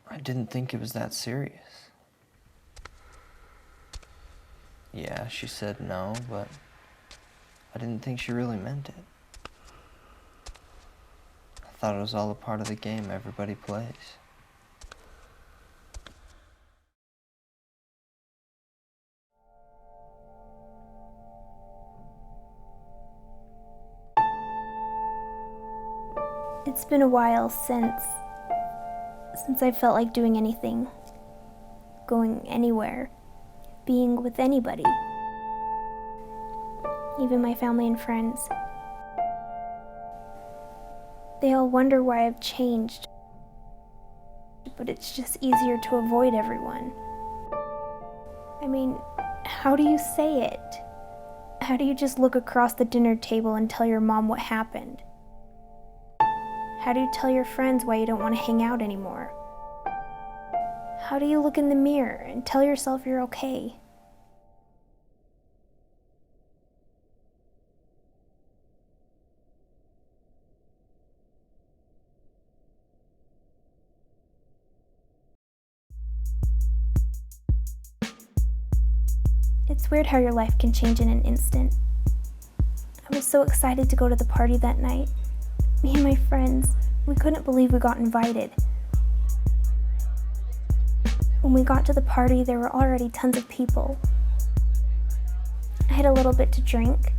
I didn't think it was that serious. Yeah, she said no, but I didn't think she really meant it. I thought it was all a part of the game everybody plays. It's been a while since I felt like doing anything, going anywhere, being with anybody, even my family and friends. They all wonder why I've changed, but it's just easier to avoid everyone. I mean, how do you say it? How do you just look across the dinner table and tell your mom what happened? How do you tell your friends why you don't want to hang out anymore? How do you look in the mirror and tell yourself you're okay? It's weird how your life can change in an instant. I was so excited to go to the party that night. Me and my friends, we couldn't believe we got invited. When we got to the party, there were already tons of people. I had a little bit to drink.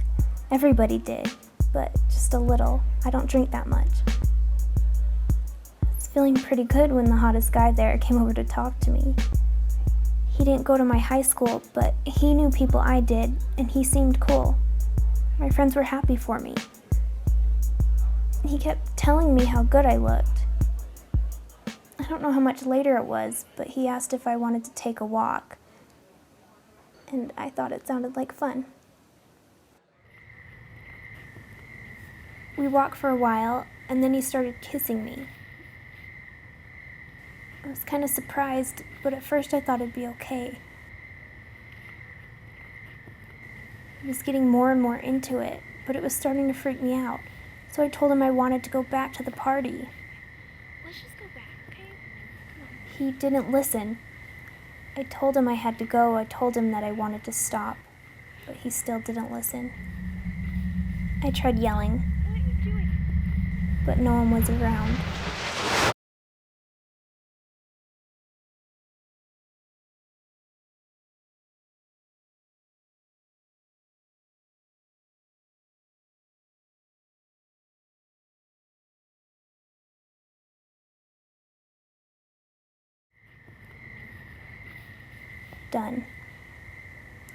Everybody did, but just a little. I don't drink that much. I was feeling pretty good when the hottest guy there came over to talk to me. He didn't go to my high school, but he knew people I did, and he seemed cool. My friends were happy for me. He kept telling me how good I looked. I don't know how much later it was, but he asked if I wanted to take a walk. And I thought it sounded like fun. We walked for a while, and then he started kissing me. I was kind of surprised, but at first I thought it'd be okay. He was getting more and more into it, but it was starting to freak me out. So I told him I wanted to go back to the party. Let's just go back, okay? He didn't listen. I told him I had to go. I told him that I wanted to stop, but he still didn't listen. I tried yelling, What are you doing? but no one was around. Done.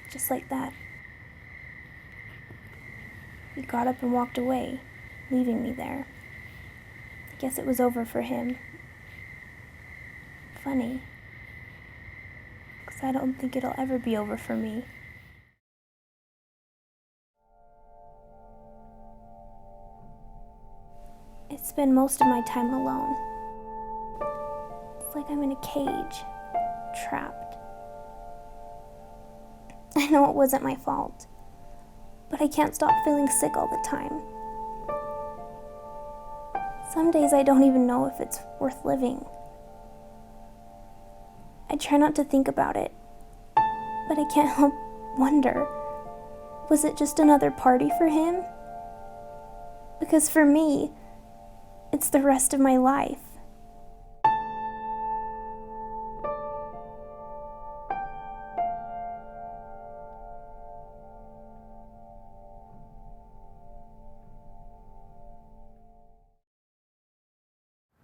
Just like that. He got up and walked away, leaving me there. I guess it was over for him. Funny. Because I don't think it'll ever be over for me. I spend most of my time alone. It's like I'm in a cage, trapped. I know it wasn't my fault, but I can't stop feeling sick all the time. Some days I don't even know if it's worth living. I try not to think about it, but I can't help wonder, was it just another party for him? Because for me, it's the rest of my life.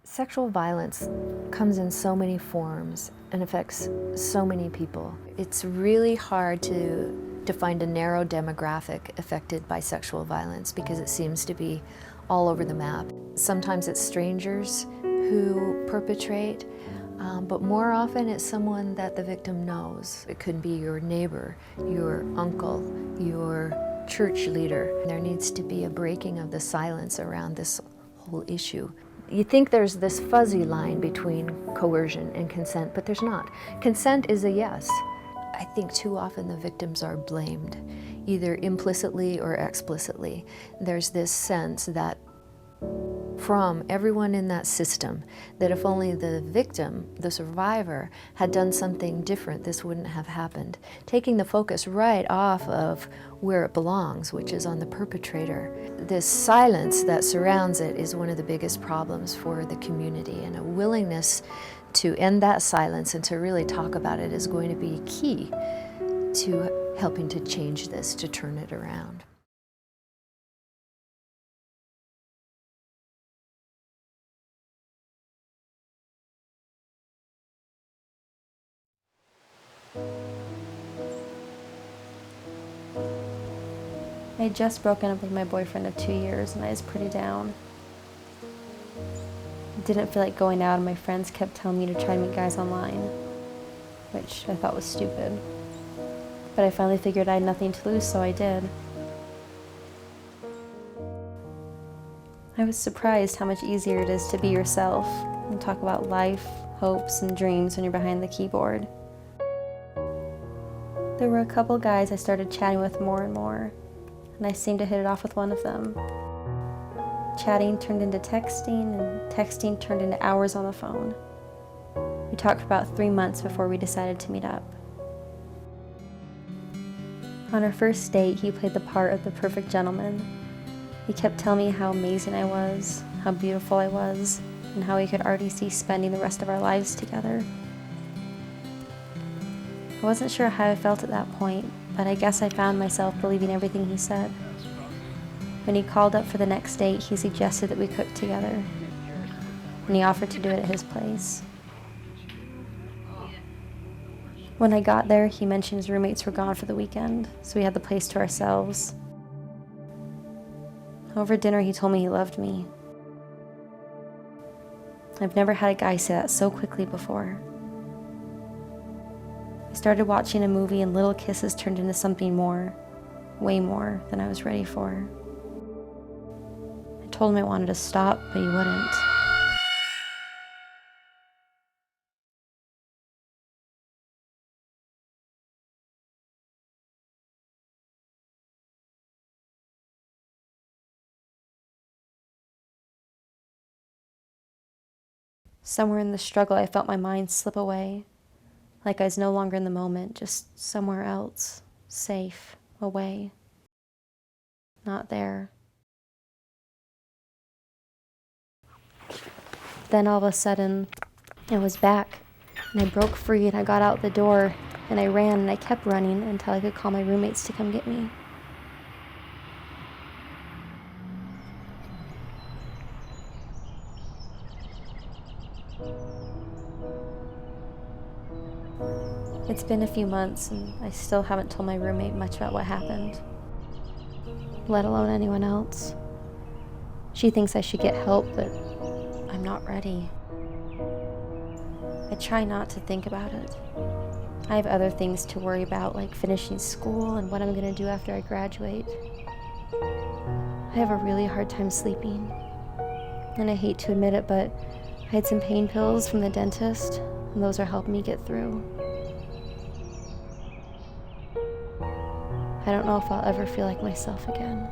Sexual violence comes in so many forms and affects so many people. It's really hard to find a narrow demographic affected by sexual violence because it seems to be all over the map. Sometimes it's strangers who perpetrate, but more often it's someone that the victim knows. It could be your neighbor, your uncle, your church leader. There needs to be a breaking of the silence around this whole issue. You think there's this fuzzy line between coercion and consent, but there's not. Consent is a yes. I think too often the victims are blamed, either implicitly or explicitly. There's this sense that from everyone in that system, that if only the victim, the survivor, had done something different, this wouldn't have happened. Taking the focus right off of where it belongs, which is on the perpetrator. This silence that surrounds it is one of the biggest problems for the community, and a willingness to end that silence and to really talk about it is going to be key to helping to change this, to turn it around. I had just broken up with my boyfriend of 2 years and I was pretty down. I didn't feel like going out and my friends kept telling me to try to meet guys online, which I thought was stupid. But I finally figured I had nothing to lose, so I did. I was surprised how much easier it is to be yourself and talk about life, hopes, and dreams when you're behind the keyboard. There were a couple guys I started chatting with more and more, and I seemed to hit it off with one of them. Chatting turned into texting, and texting turned into hours on the phone. We talked for about 3 months before we decided to meet up. On our first date, he played the part of the perfect gentleman. He kept telling me how amazing I was, how beautiful I was, and how he could already see spending the rest of our lives together. I wasn't sure how I felt at that point, but I guess I found myself believing everything he said. When he called up for the next date, he suggested that we cook together, and he offered to do it at his place. When I got there, he mentioned his roommates were gone for the weekend, so we had the place to ourselves. Over dinner, he told me he loved me. I've never had a guy say that so quickly before. I started watching a movie and little kisses turned into something more, way more than I was ready for. I told him I wanted to stop, but he wouldn't. Somewhere in the struggle, I felt my mind slip away, like I was no longer in the moment, just somewhere else, safe, away, not there. Then all of a sudden, I was back, and I broke free, and I got out the door, and I ran, and I kept running until I could call my roommates to come get me. It's been a few months, and I still haven't told my roommate much about what happened, let alone anyone else. She thinks I should get help, but I'm not ready. I try not to think about it. I have other things to worry about, like finishing school and what I'm going to do after I graduate. I have a really hard time sleeping, and I hate to admit it, but I had some pain pills from the dentist, and those are helping me get through. I don't know if I'll ever feel like myself again.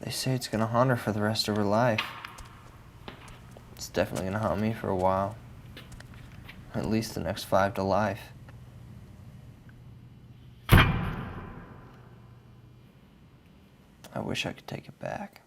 They say it's gonna haunt her for the rest of her life. It's definitely gonna haunt me for a while. At least the next 5 to life. I wish I could take it back.